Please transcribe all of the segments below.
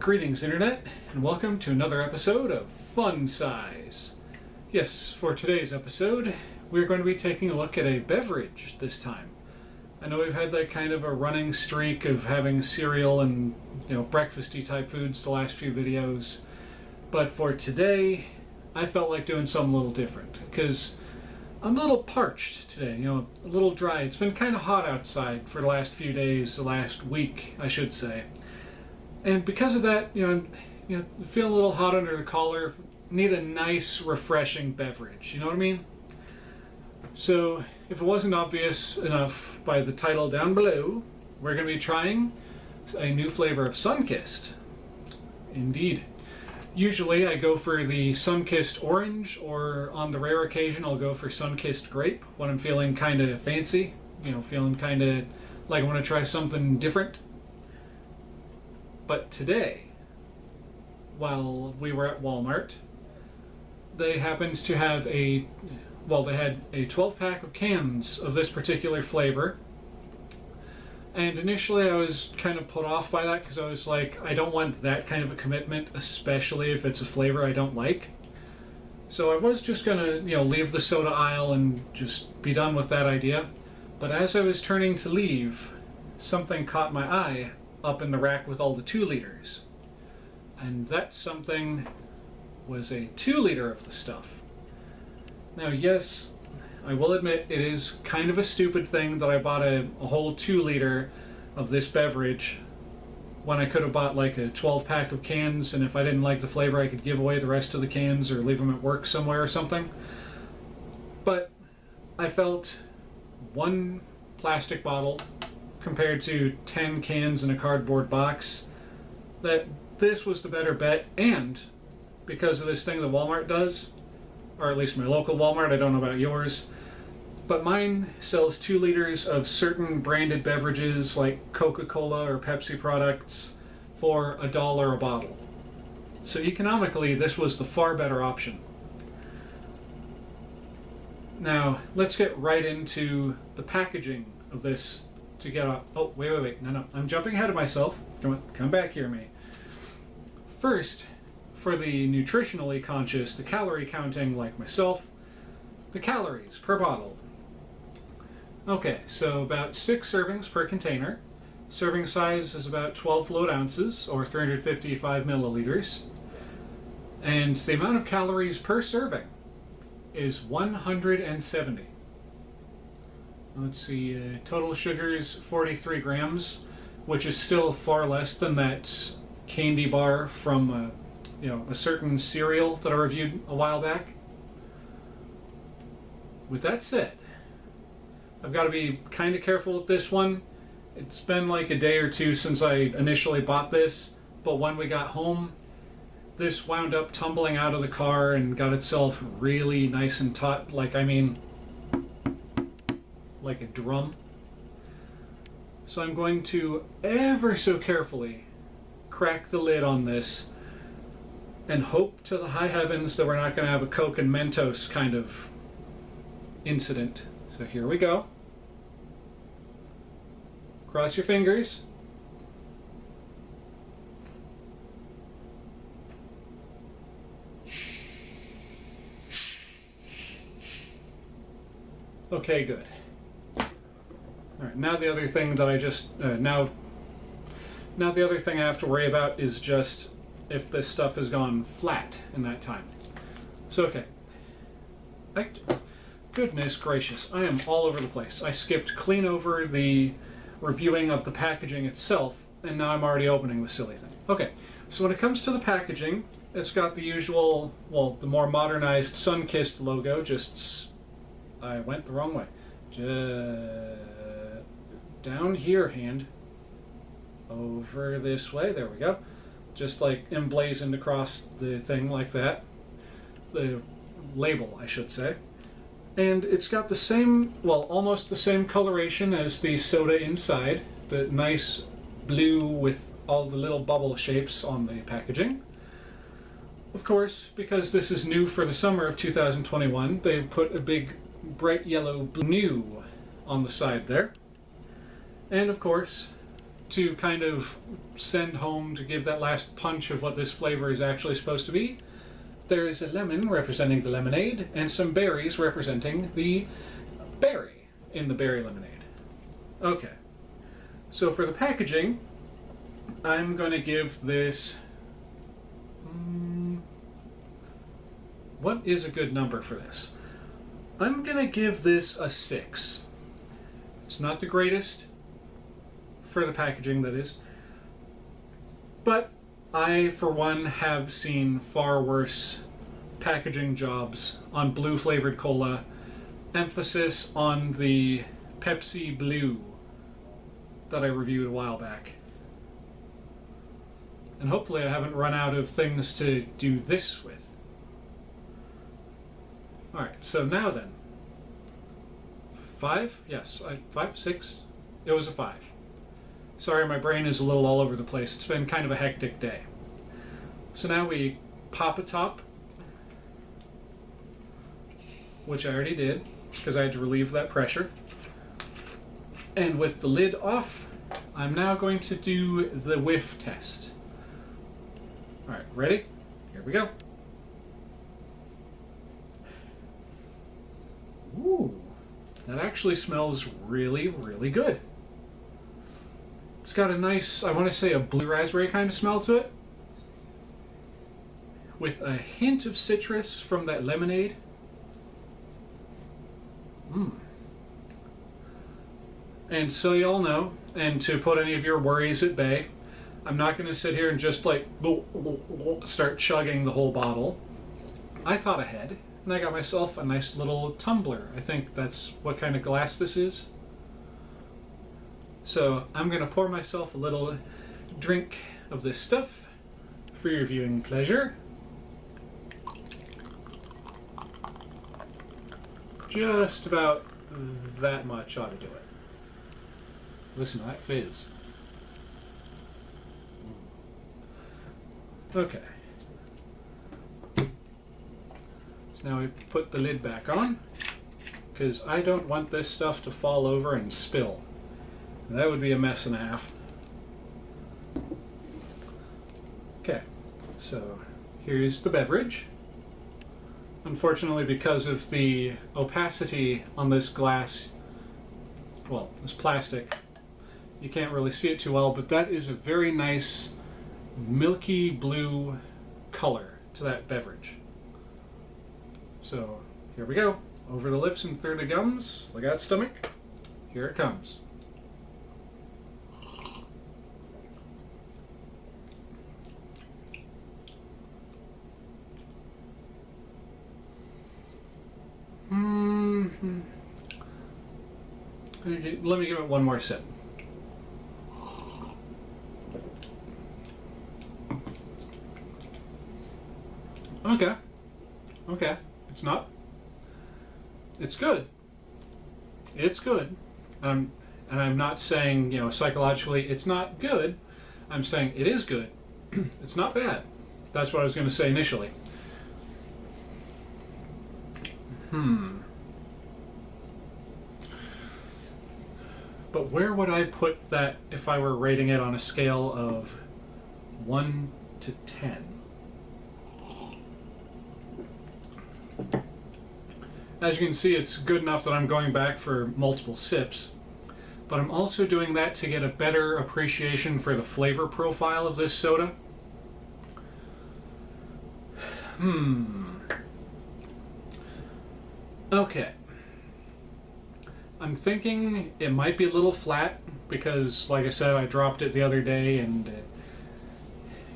Greetings Internet, and welcome to another episode of Fun Size. Yes, for today's episode, we're going to be taking a look at a beverage this time. I know we've had that kind of a running streak of having cereal and, breakfasty type foods the last few videos, but for today, I felt like doing something a little different, because I'm a little parched today, a little dry. It's been kind of hot outside for the last few days, the last week, I should say. And because of that, I'm feeling a little hot under the collar, need a nice, refreshing beverage, you know what I mean? So, if it wasn't obvious enough by the title down below, we're going to be trying a new flavor of Sunkist. Indeed. Usually I go for the Sunkist Orange, or on the rare occasion I'll go for Sunkist Grape when I'm feeling kind of fancy, feeling kind of like I want to try something different. But today, while we were at Walmart, they happened to have they had a 12-pack of cans of this particular flavor. And initially I was kind of put off by that because I was like, I don't want that kind of a commitment, especially if it's a flavor I don't like. So I was just going to, leave the soda aisle and just be done with that idea. But as I was turning to leave, something caught my eye up in the rack with all the 2 liters. And that something was a 2 liter of the stuff. Now, yes, I will admit it is kind of a stupid thing that I bought a whole 2 liter of this beverage when I could have bought like a 12-pack of cans, and if I didn't like the flavor I could give away the rest of the cans or leave them at work somewhere or something. But I felt one plastic bottle compared to 10 cans in a cardboard box, that this was the better bet. And because of this thing that Walmart does, or at least my local Walmart, I don't know about yours, but mine sells 2 liters of certain branded beverages like Coca-Cola or Pepsi products for $1 a bottle. So economically, this was the far better option. Now, let's get right into the packaging of this to get up. Oh, wait. No. I'm jumping ahead of myself. Come back here, mate. First, for the nutritionally conscious, the calorie counting like myself, the calories per bottle. Okay, so about 6 servings per container. Serving size is about 12 fluid ounces, or 355 milliliters. And the amount of calories per serving is 170. Let's see, total sugars 43 grams, which is still far less than that candy bar from a certain cereal that I reviewed a while back. With that said, I've got to be kind of careful with this one. It's been like a day or two since I initially bought this, but when we got home, this wound up tumbling out of the car and got itself really nice and taut, like a drum. So I'm going to ever so carefully crack the lid on this and hope to the high heavens that we're not going to have a Coke and Mentos kind of incident. So here we go. Cross your fingers. Okay, good. All right, now the other thing that I just now the other thing I have to worry about is just if this stuff has gone flat in that time. So okay. Goodness gracious, I am all over the place. I skipped clean over the reviewing of the packaging itself, and now I'm already opening the silly thing. Okay, so when it comes to the packaging, it's got the usual, the more modernized Sunkist logo. I went the wrong way. Down here, hand. Over this way, there we go. Just like emblazoned across the thing like that. The label, I should say. And it's got the same, almost the same coloration as the soda inside. The nice blue with all the little bubble shapes on the packaging. Of course, because this is new for the summer of 2021, they've put a big bright yellow new on the side there. And of course, to kind of send home to give that last punch of what this flavor is actually supposed to be, there is a lemon representing the lemonade and some berries representing the berry in the berry lemonade. Okay, so for the packaging, I'm going to give this... what is a good number for this? I'm going to give this a 6. It's not the greatest for the packaging, that is. But I, for one, have seen far worse packaging jobs on blue flavored cola. Emphasis on the Pepsi Blue that I reviewed a while back. And hopefully I haven't run out of things to do this with. Alright, so now then. 5? Yes, 5, 6? It was a 5. Sorry, my brain is a little all over the place. It's been kind of a hectic day. So now we pop a top, which I already did, because I had to relieve that pressure. And with the lid off, I'm now going to do the whiff test. Alright, ready? Here we go. Ooh, that actually smells really, really good. It's got a nice, I want to say a blue raspberry kind of smell to it, with a hint of citrus from that lemonade. And so you all know, and to put any of your worries at bay, I'm not going to sit here and just like start chugging the whole bottle. I thought ahead, and I got myself a nice little tumbler. I think that's what kind of glass this is. So I'm going to pour myself a little drink of this stuff for your viewing pleasure. Just about that much ought to do it. Listen to that fizz. Okay. So now we put the lid back on, because I don't want this stuff to fall over and spill. That would be a mess and a half. Okay, so here's the beverage. Unfortunately, because of the opacity on this glass, well, this plastic, you can't really see it too well, but that is a very nice milky blue color to that beverage. So here we go. Over the lips and through the gums. Look out, stomach. Here it comes. Let me give it one more sip. Okay. Okay. It's good. It's good. And I'm not saying, you know, psychologically it's not good. I'm saying it is good. It's not bad. That's what I was going to say initially. But where would I put that if I were rating it on a scale of 1 to 10? As you can see, it's good enough that I'm going back for multiple sips, but I'm also doing that to get a better appreciation for the flavor profile of this soda. Okay. I'm thinking it might be a little flat because, like I said, I dropped it the other day and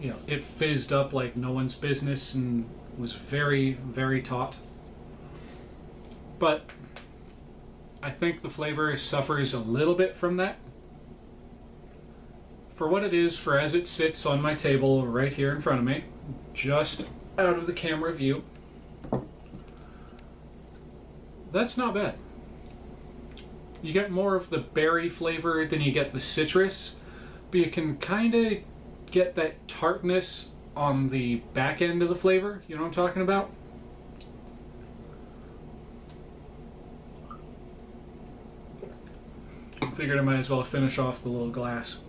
it fizzed up like no one's business and was very, very taut. But I think the flavor suffers a little bit from that. For what it is, for as it sits on my table right here in front of me, just out of the camera view, that's not bad. You get more of the berry flavor than you get the citrus, but you can kind of get that tartness on the back end of the flavor. You know what I'm talking about? Figured I might as well finish off the little glass.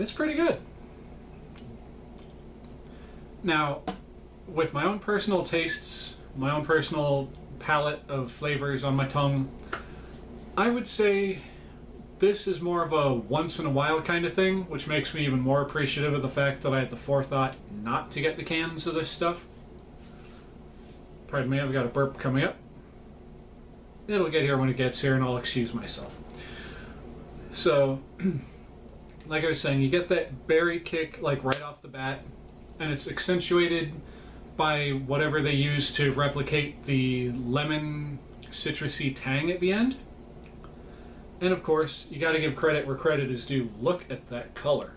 it's pretty good. Now, with my own personal tastes, my own personal palette of flavors on my tongue, I would say this is more of a once in a while kind of thing, which makes me even more appreciative of the fact that I had the forethought not to get the cans of this stuff. Pardon me, I've got a burp coming up. It'll get here when it gets here, and I'll excuse myself. So, like I was saying, you get that berry kick like right off the bat, and it's accentuated by whatever they use to replicate the lemon citrusy tang at the end. And of course, you gotta give credit where credit is due. Look at that color.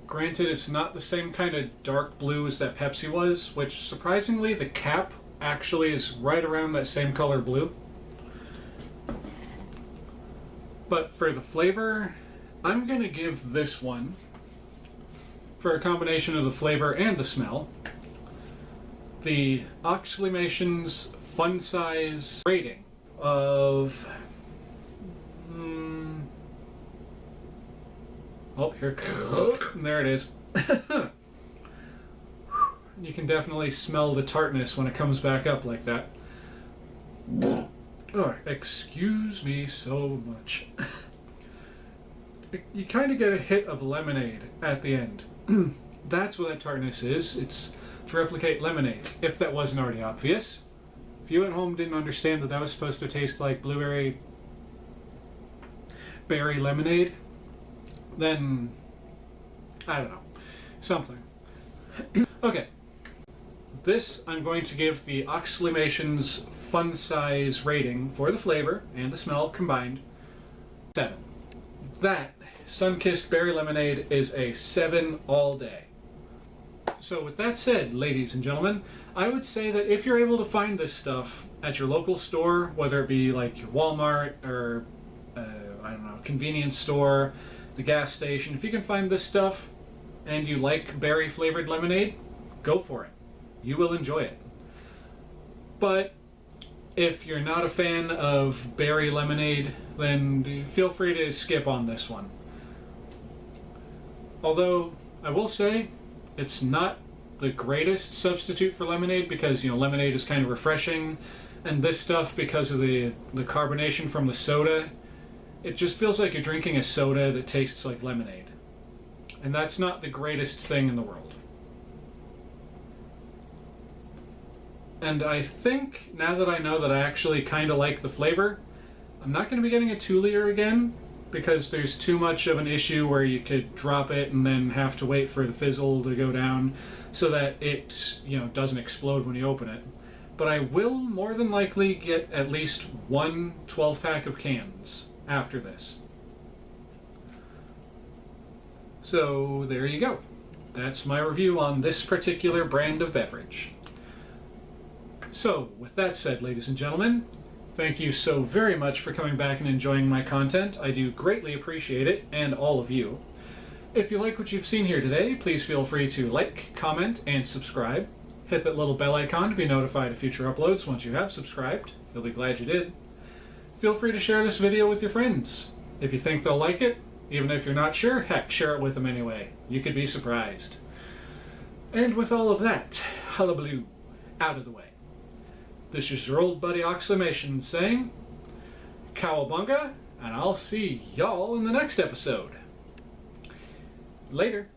Granted, it's not the same kind of dark blue as that Pepsi was, which surprisingly, the cap actually is right around that same color blue. But for the flavor, I'm gonna give this one, for a combination of the flavor and the smell, the Oxleymations Fun Size rating of... oh, here, there it is. You can definitely smell the tartness when it comes back up like that. Oh, excuse me so much. You kind of get a hit of lemonade at the end. That's what that tartness is. It's to replicate lemonade, if that wasn't already obvious. If you at home didn't understand that that was supposed to taste like blueberry berry lemonade, then I don't know. Something. Okay. This I'm going to give the Oxleymations Fun Size rating for the flavor and the smell combined 7. That Sunkist Berry Lamonade is a 7 all day. So with that said, ladies and gentlemen, I would say that if you're able to find this stuff at your local store, whether it be like your Walmart or I don't know, convenience store, the gas station, if you can find this stuff and you like berry flavored lemonade, go for it. You will enjoy it. But if you're not a fan of berry lemonade, then feel free to skip on this one. Although, I will say, it's not the greatest substitute for lemonade because, you know, lemonade is kind of refreshing, and this stuff, because of the carbonation from the soda, it just feels like you're drinking a soda that tastes like lemonade. And that's not the greatest thing in the world. And I think, now that I know that I actually kind of like the flavor, I'm not going to be getting a 2-liter again, because there's too much of an issue where you could drop it and then have to wait for the fizzle to go down so that it, you know, doesn't explode when you open it. But I will more than likely get at least one 12-pack of cans after this. So there you go. That's my review on this particular brand of beverage. So, with that said, ladies and gentlemen, thank you so very much for coming back and enjoying my content. I do greatly appreciate it, and all of you. If you like what you've seen here today, please feel free to like, comment, and subscribe. Hit that little bell icon to be notified of future uploads once you have subscribed. You'll be glad you did. Feel free to share this video with your friends. If you think they'll like it, even if you're not sure, heck, share it with them anyway. You could be surprised. And with all of that, hullabaloo out of the way. This is your old buddy Oxleymations saying, Cowabunga, and I'll see y'all in the next episode. Later.